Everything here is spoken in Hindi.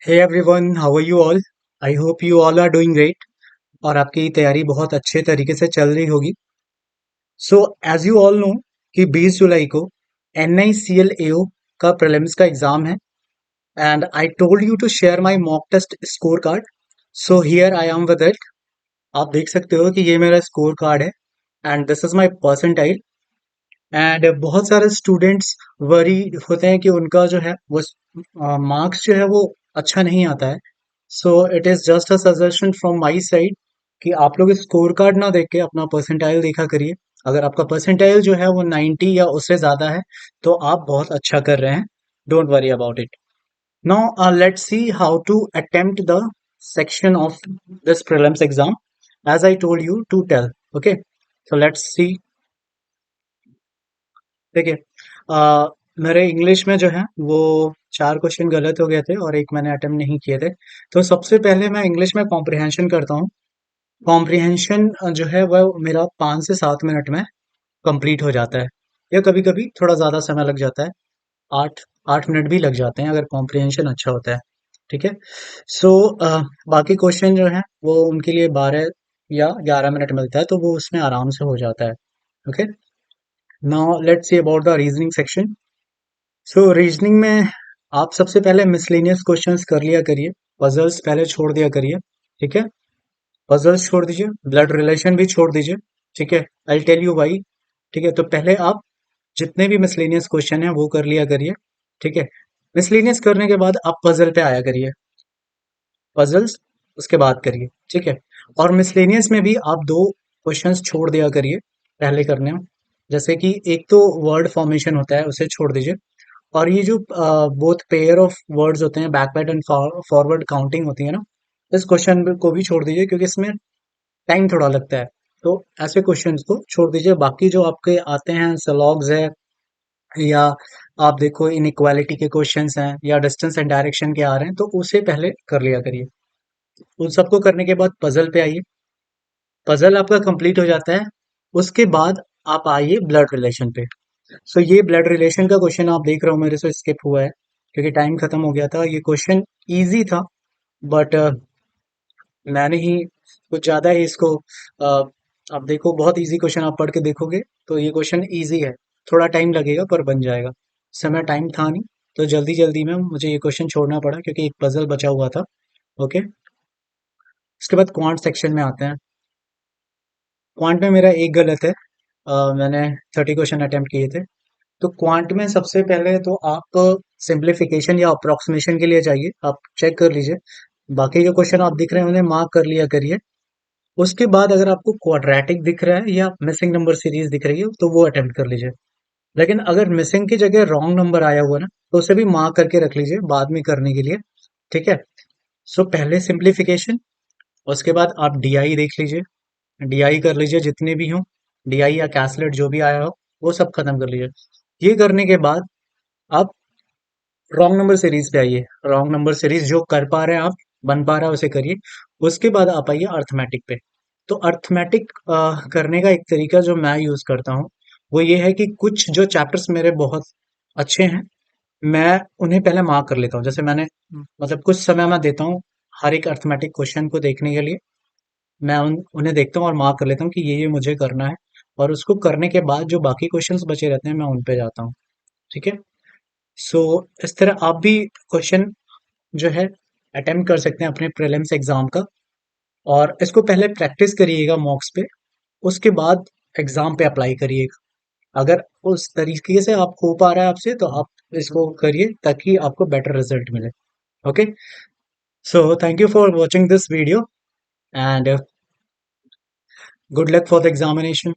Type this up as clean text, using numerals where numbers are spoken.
Hey everyone, how are you all? I hope you all are doing great और आपकी तैयारी बहुत अच्छे तरीके से चल रही होगी। So as you all know कि 20 जुलाई को NICL AO का प्रीलिम्स का एग्जाम है and I told you to share my mock test scorecard. So here I am with it. आप देख सकते हो कि ये मेरा स्कोर कार्ड है and this is my percentile. And बहुत सारे स्टूडेंट्स वरी होते हैं कि उनका जो है वो मार्क्स जो है वो अच्छा नहीं आता है। So it is just a suggestion from my side कि आप लोग स्कोर कार्ड ना देख के अपना परसेंटाइल देखा करिए। अगर आपका परसेंटाइल जो है वो 90 या उससे ज़्यादा है तो आप बहुत अच्छा कर रहे हैं। Don't worry about it. Now let's see how to attempt the section of this prelims exam as I told you to tell. Okay, so let's see. देखिए, मेरे इंग्लिश में जो है वो 4 क्वेश्चन गलत हो गए थे और एक मैंने अटेम्प्ट नहीं किए थे। तो सबसे पहले मैं इंग्लिश में कॉम्प्रिहेंशन करता हूँ। कॉम्प्रिहेंशन जो है वह मेरा 5 से 7 मिनट में कंप्लीट हो जाता है, या कभी-कभी थोड़ा ज़्यादा समय लग जाता है। 8 8 मिनट भी लग जाते हैं अगर कॉम्प्रिहेंशन अच्छा होता है। ठीक है? सो बाकी क्वेश्चन जो हैं वो उनके लिए 12 या 11 मिनट मिलता है, तो वो उसमें आराम से हो जाता है। Okay? Now let's see about the reasoning section. So reasoning में आप सबसे पहले मिसलेनियस क्वेश्चंस कर लिया करिए। पजल्स पहले छोड़ दिया करिए। ठीक है, पजल्स छोड़ दीजिए, ब्लड रिलेशन भी छोड़ दीजिए। ठीक है, आई टेल यू वाई। ठीक है, तो पहले आप जितने भी मिसलेनियस क्वेश्चन हैं वो कर लिया करिए। ठीक है, मिसलेनियस करने के बाद आप पजल पे आया करिए। पजल्स उसके बाद करिए। ठीक है, और मिसलेनियस में भी आप दो क्वेश्चंस छोड़ दिया करिए पहले करने में। जैसे कि एक तो वर्ड फॉर्मेशन होता है, उसे छोड़ दीजिए। और ये जो बोथ पेयर ऑफ वर्ड्स होते हैं, बैकवर्ड एंड फॉरवर्ड काउंटिंग होती है ना, इस क्वेश्चन को भी छोड़ दीजिए क्योंकि इसमें टाइम थोड़ा लगता है। तो ऐसे क्वेश्चंस को छोड़ दीजिए। बाकी जो आपके आते हैं सलॉग्स है, या आप देखो इनइक्वालिटी के क्वेश्चंस हैं, या डिस्टेंस एंड डायरेक्शन के आ रहे हैं, तो उसे पहले कर लिया करिए। उन सबको करने के बाद पजल पे आइए। पजल आपका कंप्लीट हो जाता है, उसके बाद आप आइए ब्लड रिलेशन पे। सो ये ब्लड रिलेशन का क्वेश्चन आप देख रहे हो मेरे से स्किप हुआ है क्योंकि टाइम खत्म हो गया था। ये क्वेश्चन इजी था, बट मैंने ही कुछ ज्यादा ही इसको आप देखो, बहुत इजी क्वेश्चन आप पढ़ के देखोगे तो ये क्वेश्चन इजी है। थोड़ा टाइम लगेगा पर बन जाएगा। समय टाइम था नहीं, तो जल्दी जल्दी में मुझे ये क्वेश्चन छोड़ना पड़ा क्योंकि एक पजल बचा हुआ था। ओके, उसके बाद क्वांट सेक्शन में आते हैं। क्वांट में मेरा एक गलत है। मैंने 30 क्वेश्चन अटेम्प्ट किए थे। तो क्वांट में सबसे पहले तो आप सिंप्लीफिकेशन या अप्रोक्सीमेशन के लिए जाइए, आप चेक कर लीजिए। बाकी जो क्वेश्चन आप दिख रहे हैं उन्हें मार्क कर लिया करिए। उसके बाद अगर आपको क्वाड्रेटिक दिख रहा है या मिसिंग नंबर सीरीज दिख रही है तो वो अटेम्प्ट कर लीजिए। लेकिन अगर मिसिंग की जगह रॉन्ग नंबर आया हुआ ना, तो उसे भी मार्क करके रख लीजिए बाद में करने के लिए। ठीक है, सो पहले सिंप्लीफिकेशन, उसके बाद आप डीआई देख लीजिए। डीआई कर लीजिए जितने भी हों, डीआई या कैसलेट जो भी आया हो वो सब खत्म कर लीजिए। ये करने के बाद आप रॉन्ग नंबर सीरीज पे आइए। रॉन्ग नंबर सीरीज जो कर पा रहे हैं आप, बन पा रहा है उसे करिए। उसके बाद आप आइए अर्थमेटिक पे। तो अर्थमेटिक करने का एक तरीका जो मैं यूज करता हूँ वो ये है कि कुछ जो चैप्टर्स मेरे बहुत अच्छे हैं, मैं उन्हें पहले मार्क कर लेता हूँ। जैसे मैंने मतलब कुछ समय मैं देता हूँ हर एक अर्थमेटिक क्वेश्चन को देखने के लिए। मैं उन्हें देखता हूँ और मार्क कर लेता हूँ कि ये मुझे करना है। और उसको करने के बाद जो बाकी क्वेश्चंस बचे रहते हैं मैं उन पे जाता हूँ। ठीक है, सो इस तरह आप भी क्वेश्चन जो है अटेम्प्ट कर सकते हैं अपने प्रीलिम्स एग्जाम का। और इसको पहले प्रैक्टिस करिएगा मॉक्स पे, उसके बाद एग्जाम पे अप्लाई करिएगा। अगर उस तरीके से आप हो पा रहा है आपसे तो आप इसको करिए ताकि आपको बेटर रिजल्ट मिले। Okay, so thank you for watching this video and good luck for the examination.